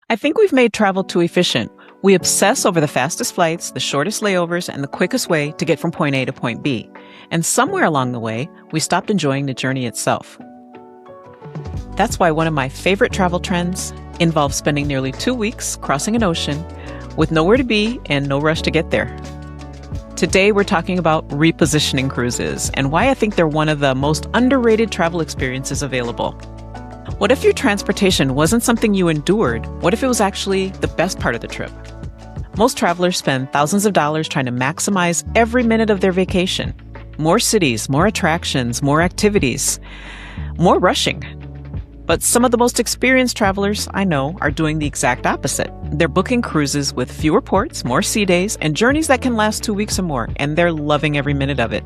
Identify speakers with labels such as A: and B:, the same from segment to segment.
A: I think we've made travel too efficient. We obsess over the fastest flights, the shortest layovers, and the quickest way to get from point A to point B. And somewhere along the way, we stopped enjoying the journey itself. That's why one of my favorite travel trends involves spending nearly 2 weeks crossing an ocean with nowhere to be and no rush to get there. Today, we're talking about repositioning cruises and why I think they're one of the most underrated travel experiences available. What if your transportation wasn't something you endured? What if it was actually the best part of the trip? Most travelers spend thousands of dollars trying to maximize every minute of their vacation. More cities, more attractions, more activities, more rushing. But some of the most experienced travelers I know are doing the exact opposite. They're booking cruises with fewer ports, more sea days, and journeys that can last 2 weeks or more, and they're loving every minute of it.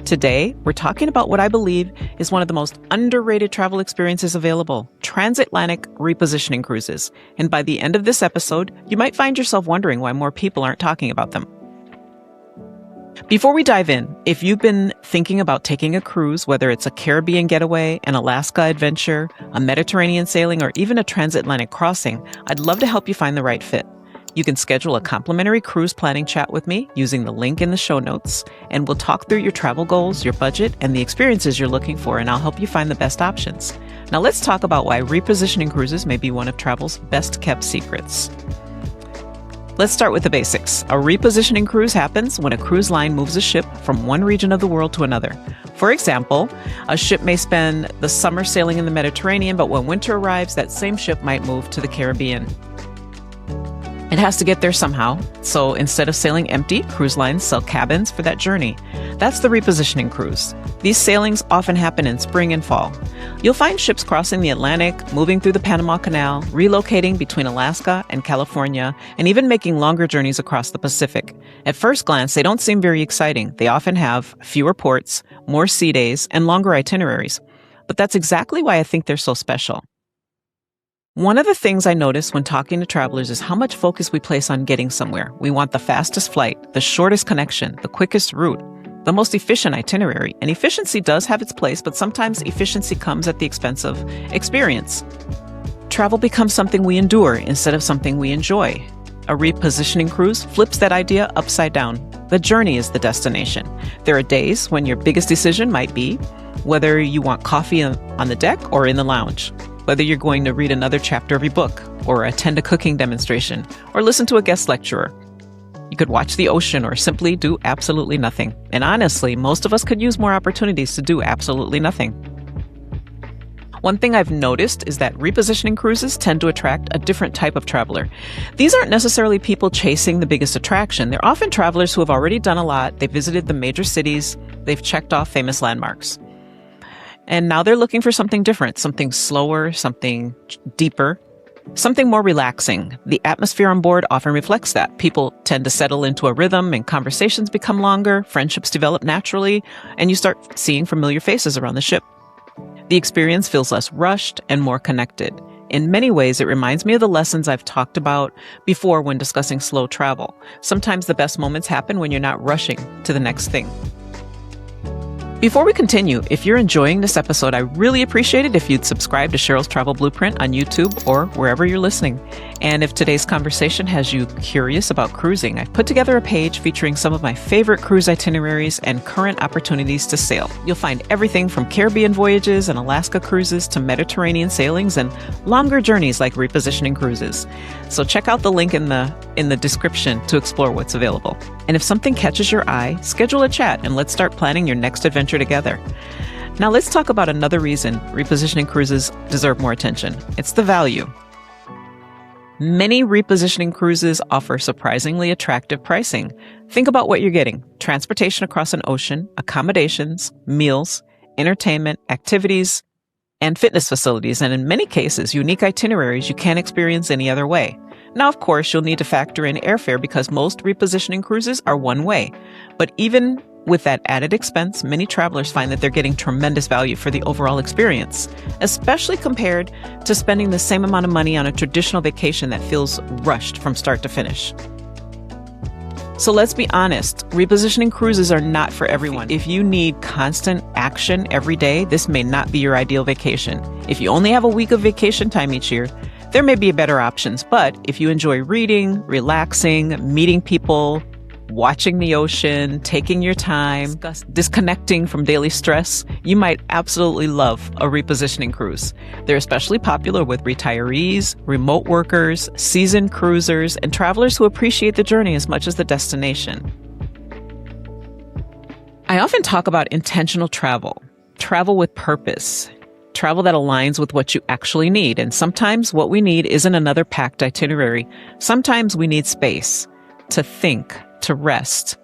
A: Today, we're talking about what I believe is one of the most underrated travel experiences available, transatlantic repositioning cruises. And by the end of this episode, you might find yourself wondering why more people aren't talking about them. Before we dive in, if you've been thinking about taking a cruise, whether it's a Caribbean getaway, an Alaska adventure, a Mediterranean sailing, or even a transatlantic crossing, I'd love to help you find the right fit. You can schedule a complimentary cruise planning chat with me using the link in the show notes, and we'll talk through your travel goals, your budget, and the experiences you're looking for, and I'll help you find the best options. Now let's talk about why repositioning cruises may be one of travel's best-kept secrets. Let's start with the basics. A repositioning cruise happens when a cruise line moves a ship from one region of the world to another. For example, a ship may spend the summer sailing in the Mediterranean, but when winter arrives, that same ship might move to the Caribbean. It has to get there somehow, so instead of sailing empty, cruise lines sell cabins for that journey. That's the repositioning cruise. These sailings often happen in spring and fall. You'll find ships crossing the Atlantic, moving through the Panama Canal, relocating between Alaska and California, and even making longer journeys across the Pacific. At first glance, they don't seem very exciting. They often have fewer ports, more sea days, and longer itineraries. But that's exactly why I think they're so special. One of the things I notice when talking to travelers is how much focus we place on getting somewhere. We want the fastest flight, the shortest connection, the quickest route, the most efficient itinerary. And efficiency does have its place, but sometimes efficiency comes at the expense of experience. Travel becomes something we endure instead of something we enjoy. A repositioning cruise flips that idea upside down. The journey is the destination. There are days when your biggest decision might be whether you want coffee on the deck or in the lounge, whether you're going to read another chapter of your book, or attend a cooking demonstration, or listen to a guest lecturer. You could watch the ocean or simply do absolutely nothing. And honestly, most of us could use more opportunities to do absolutely nothing. One thing I've noticed is that repositioning cruises tend to attract a different type of traveler. These aren't necessarily people chasing the biggest attraction. They're often travelers who have already done a lot. They've visited the major cities. They've checked off famous landmarks. And now they're looking for something different, something slower, something deeper, something more relaxing. The atmosphere on board often reflects that. People tend to settle into a rhythm and conversations become longer, friendships develop naturally, and you start seeing familiar faces around the ship. The experience feels less rushed and more connected. In many ways, it reminds me of the lessons I've talked about before when discussing slow travel. Sometimes the best moments happen when you're not rushing to the next thing. Before we continue, if you're enjoying this episode, I really appreciate it if you'd subscribe to Cheryl's Travel Blueprint on YouTube or wherever you're listening. And if today's conversation has you curious about cruising, I've put together a page featuring some of my favorite cruise itineraries and current opportunities to sail. You'll find everything from Caribbean voyages and Alaska cruises to Mediterranean sailings and longer journeys like repositioning cruises. So check out the link in the description to explore what's available. And if something catches your eye, schedule a chat and let's start planning your next adventure together. Now let's talk about another reason repositioning cruises deserve more attention. It's the value. Many repositioning cruises offer surprisingly attractive pricing. Think about what you're getting: transportation across an ocean, accommodations, meals, entertainment, activities, and fitness facilities, and in many cases, unique itineraries you can't experience any other way. Now, of course, you'll need to factor in airfare because most repositioning cruises are one way. But even with that added expense, many travelers find that they're getting tremendous value for the overall experience, especially compared to spending the same amount of money on a traditional vacation that feels rushed from start to finish. So let's be honest, repositioning cruises are not for everyone. If you need constant action every day, this may not be your ideal vacation. If you only have a week of vacation time each year, There may be better options, but if you enjoy reading, relaxing, meeting people, watching the ocean, taking your time, disconnecting from daily stress, you might absolutely love a repositioning cruise. They're especially popular with retirees, remote workers, seasoned cruisers, and travelers who appreciate the journey as much as the destination. I often talk about intentional travel with purpose, travel that aligns with what you actually need. And sometimes what we need isn't another packed itinerary. Sometimes we need space to think, to rest,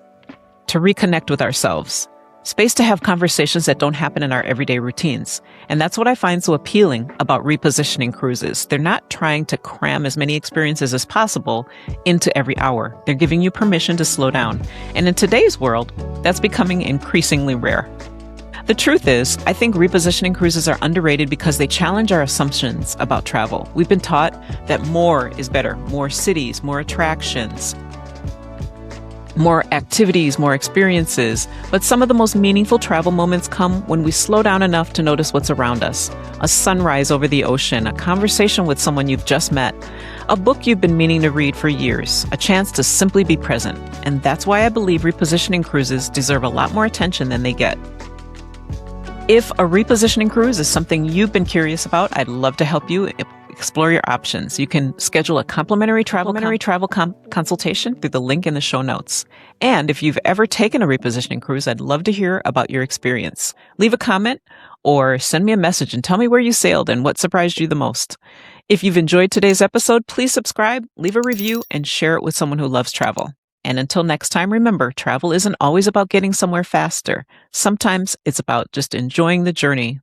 A: to reconnect with ourselves, space to have conversations that don't happen in our everyday routines. And that's what I find so appealing about repositioning cruises. They're not trying to cram as many experiences as possible into every hour. They're giving you permission to slow down. And in today's world, that's becoming increasingly rare. The truth is, I think repositioning cruises are underrated because they challenge our assumptions about travel. We've been taught that more is better, more cities, more attractions, more activities, more experiences. But some of the most meaningful travel moments come when we slow down enough to notice what's around us. A sunrise over the ocean, a conversation with someone you've just met, a book you've been meaning to read for years, a chance to simply be present. And that's why I believe repositioning cruises deserve a lot more attention than they get. If a repositioning cruise is something you've been curious about, I'd love to help you explore your options. You can schedule a complimentary travel consultation through the link in the show notes. And if you've ever taken a repositioning cruise, I'd love to hear about your experience. Leave a comment or send me a message and tell me where you sailed and what surprised you the most. If you've enjoyed today's episode, please subscribe, leave a review, and share it with someone who loves travel. And until next time, remember, travel isn't always about getting somewhere faster. Sometimes it's about just enjoying the journey